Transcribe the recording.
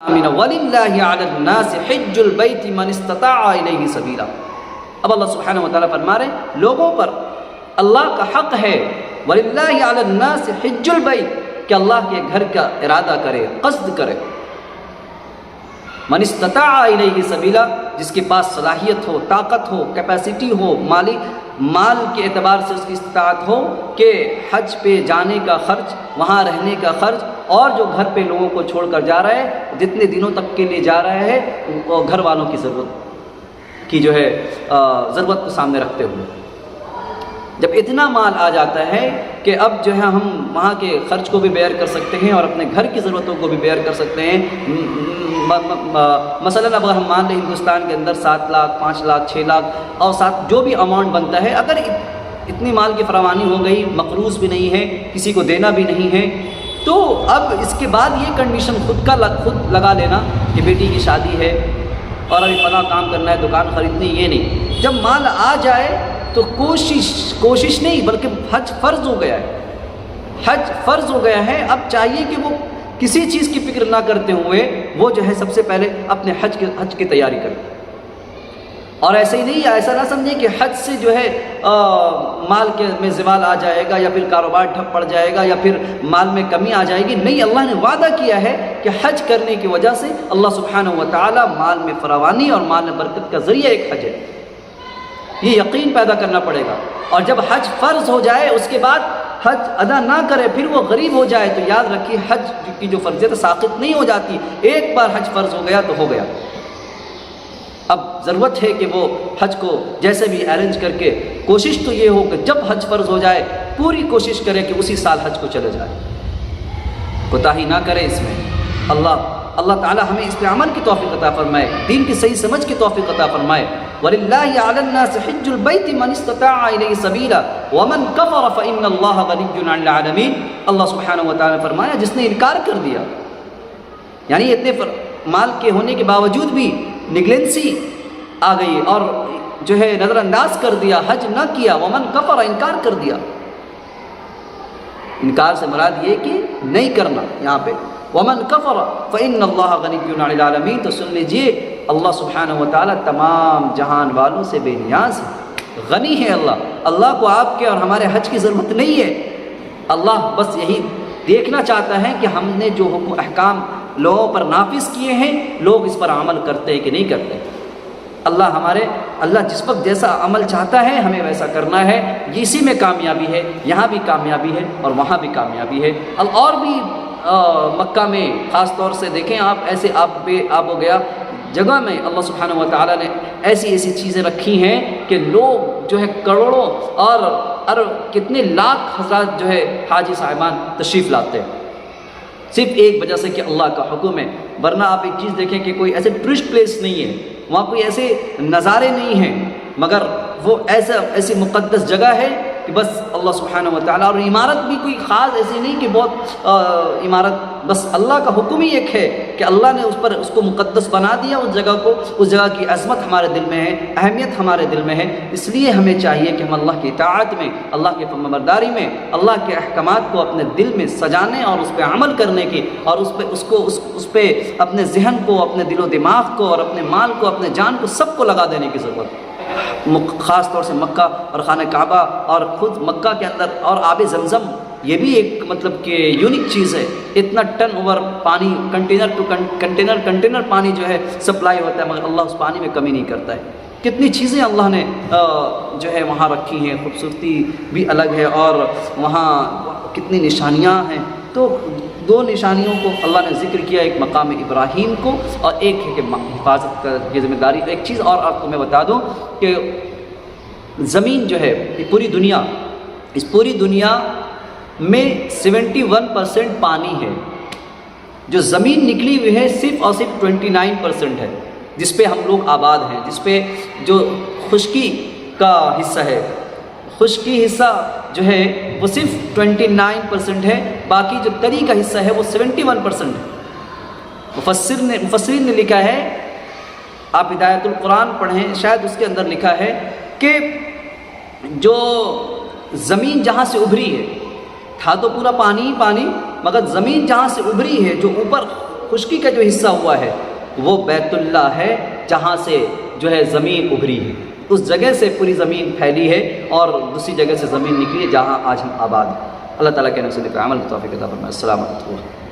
آمین وَلِلَّهِ عَلَى النَّاسِ حِجُّ الْبَيْتِ مَنِ اسْتَطَاعَ إِلَيْهِ سَبِيلًا۔ اب اللہ سبحانہ وتعالیٰ فرما رہے ہیں لوگوں پر اللہ کا حق ہے وَلِلَّهِ عَلَى النَّاسِ حِجُّ الْبَيْتِ کہ اللہ کے گھر کا ارادہ کرے، قصد کرے۔ من استطاع الیہ سبیلا، جس کے پاس صلاحیت ہو، طاقت ہو، کیپیسٹی ہو، مال کے اعتبار سے اس کی استطاعت ہو کہ حج پہ جانے کا خرچ، وہاں رہنے کا خرچ، اور جو گھر پہ لوگوں کو چھوڑ کر جا رہا ہے، جتنے دنوں تک کے لیے جا رہا ہے، گھر والوں کی ضرورت کی جو ہے ضرورت کو سامنے رکھتے ہوئے جب اتنا مال آ جاتا ہے کہ اب جو ہے ہم وہاں کے خرچ کو بھی بیئر کر سکتے ہیں اور اپنے گھر کی ضرورتوں کو بھی بیئر کر سکتے ہیں۔ مثلاً اگر ہم مان لیں ہندوستان کے اندر 7 لاکھ 5 لاکھ 6 لاکھ اور ساتھ جو بھی اماؤنٹ بنتا ہے، اگر اتنی مال کی فراوانی ہو گئی، مقروض بھی نہیں ہے، کسی کو دینا بھی نہیں ہے، تو اب اس کے بعد یہ کنڈیشن خود لگا لینا کہ بیٹی کی شادی ہے اور ابھی فلاں کام کرنا ہے، دکان خریدنی، یہ نہیں۔ جب مال آ جائے تو کوشش نہیں بلکہ حج فرض ہو گیا ہے، حج فرض ہو گیا ہے۔ اب چاہیے کہ وہ کسی چیز کی فکر نہ کرتے ہوئے وہ جو ہے سب سے پہلے اپنے حج کی تیاری کرے، اور ایسے ہی نہیں، ایسا نہ سمجھیں کہ حج سے جو ہے مال میں زوال آ جائے گا یا پھر کاروبار ٹھپ پڑ جائے گا یا پھر مال میں کمی آ جائے گی۔ نہیں، اللہ نے وعدہ کیا ہے کہ حج کرنے کی وجہ سے اللہ سبحانہ وتعالی مال میں فراوانی اور مال میں برکت کا ذریعہ ایک حج ہے، یہ یقین پیدا کرنا پڑے گا۔ اور جب حج فرض ہو جائے اس کے بعد حج ادا نہ کرے، پھر وہ غریب ہو جائے، تو یاد رکھیے حج کی جو فرضیت ساقط نہیں ہو جاتی، ایک بار حج فرض ہو گیا تو ہو گیا۔ اب ضرورت ہے کہ وہ حج کو جیسے بھی ارینج کر کے، کوشش تو یہ ہو کہ جب حج فرض ہو جائے پوری کوشش کرے کہ اسی سال حج کو چلے جائے، کوتاہی نہ کرے اس میں۔ اللہ تعالی ہمیں اس پہ عمل کی توفیق عطا فرمائے، دین کی صحیح سمجھ کی توفیق عطا فرمائے۔ وَلِلَّهِ عَلَى النَّاسِ حِجُّ الْبَيْتِ مَنِ اسْتَطَاعَ إِلَيْهِ سَبِيلًا وَمَنْ كَفَرَ فَإِنَّ اللَّهَ غَنِيٌّ عَنِ الْعَالَمِينَ۔ اللہ سبحانہ وتعالی نے فرمایا جس نے انکار کر دیا، یعنی اتنے مال کے ہونے کے باوجود بھی نیگلینسی آ گئی اور جو ہے نظر انداز کر دیا، حج نہ کیا، ومن کفر، انکار کر دیا۔ انکار سے مراد یہ کہ نہیں کرنا، یہاں پہ ومن کفر فإن اللہ غنی عن العالمین، تو سن لیجئے اللہ سبحانہ وتعالی تمام جہان والوں سے بے نیاز ہے، غنی ہے اللہ کو آپ کے اور ہمارے حج کی ضرورت نہیں ہے۔ اللہ بس یہی دیکھنا چاہتا ہے کہ ہم نے جو حکم احکام لوگوں پر نافذ کیے ہیں، لوگ اس پر عمل کرتے ہیں کہ نہیں کرتے۔ اللہ جس وقت جیسا عمل چاہتا ہے ہمیں ویسا کرنا ہے، اسی میں کامیابی ہے، یہاں بھی کامیابی ہے اور وہاں بھی کامیابی ہے۔ اور بھی مکہ میں خاص طور سے دیکھیں آپ، ایسے آب و گیا جگہ میں اللہ سبحانہ وتعالی نے ایسی چیزیں رکھی ہیں کہ لوگ جو ہے کروڑوں اور کتنے لاکھ حضرات جو ہے حاجی صاحبان تشریف لاتے ہیں، صرف ایک وجہ سے کہ اللہ کا حکم ہے۔ ورنہ آپ ایک چیز دیکھیں کہ کوئی ایسے ٹورسٹ پلیس نہیں ہے، وہاں کوئی ایسے نظارے نہیں ہیں، مگر وہ ایسی مقدس جگہ ہے کہ بس اللہ سبحانہ وتعالی، اور عمارت بھی کوئی خاص ایسی نہیں کہ بہت عمارت، بس اللہ کا حکم ہی ایک ہے کہ اللہ نے اس کو مقدس بنا دیا، اس جگہ کی عظمت ہمارے دل میں ہے، اہمیت ہمارے دل میں ہے۔ اس لیے ہمیں چاہیے کہ ہم اللہ کی اطاعت میں، اللہ کی فرمانبرداری میں، اللہ کے احکامات کو اپنے دل میں سجانے اور اس پہ عمل کرنے کی، اور اس پہ اپنے ذہن کو، اپنے دل و دماغ کو اور اپنے مال کو، اپنے جان کو، سب کو لگا دینے کی ضرورت ہے۔ خاص طور سے مکہ اور خانہ کعبہ اور خود مکہ کے اندر اور آب زمزم، یہ بھی ایک مطلب کہ یونیک چیز ہے۔ اتنا ٹن اوور پانی، کنٹینر پانی جو ہے سپلائی ہوتا ہے، مگر اللہ اس پانی میں کمی نہیں کرتا ہے۔ کتنی چیزیں اللہ نے جو ہے وہاں رکھی ہیں، خوبصورتی بھی الگ ہے، اور وہاں کتنی نشانیاں ہیں۔ تو 2 نشانیوں کو اللہ نے ذکر کیا، ایک مقام ابراہیم کو اور ایک ہے کہ حفاظت کا یہ ذمہ داری۔ ایک چیز اور آپ کو میں بتا دوں کہ زمین جو ہے اس پوری دنیا میں 71% پانی ہے، جو زمین نکلی ہوئی ہے صرف اور صرف 29% ہے، جس پہ ہم لوگ آباد ہیں، جس پہ جو خشکی کا حصہ ہے، خشکی حصہ جو ہے وہ صرف 29% ہے، باقی جو تری کا حصہ ہے وہ 71% ہے۔ مفسرین نے لکھا ہے، آپ ہدایت القرآن پڑھیں، شاید اس کے اندر لکھا ہے کہ جو زمین جہاں سے ابھری ہے، تھا تو پورا پانی ہی پانی، مگر زمین جہاں سے ابھری ہے، جو اوپر خشکی کا جو حصہ ہوا ہے وہ بیت اللہ ہے، جہاں سے جو ہے زمین ابھری ہے، اس جگہ سے پوری زمین پھیلی ہے اور دوسری جگہ سے زمین نکلی ہے جہاں آج ہم آباد ہیں۔ اللہ تعالیٰ کے نصیب کا عمل توفیق عطا فرمائے۔ السلام علیکم۔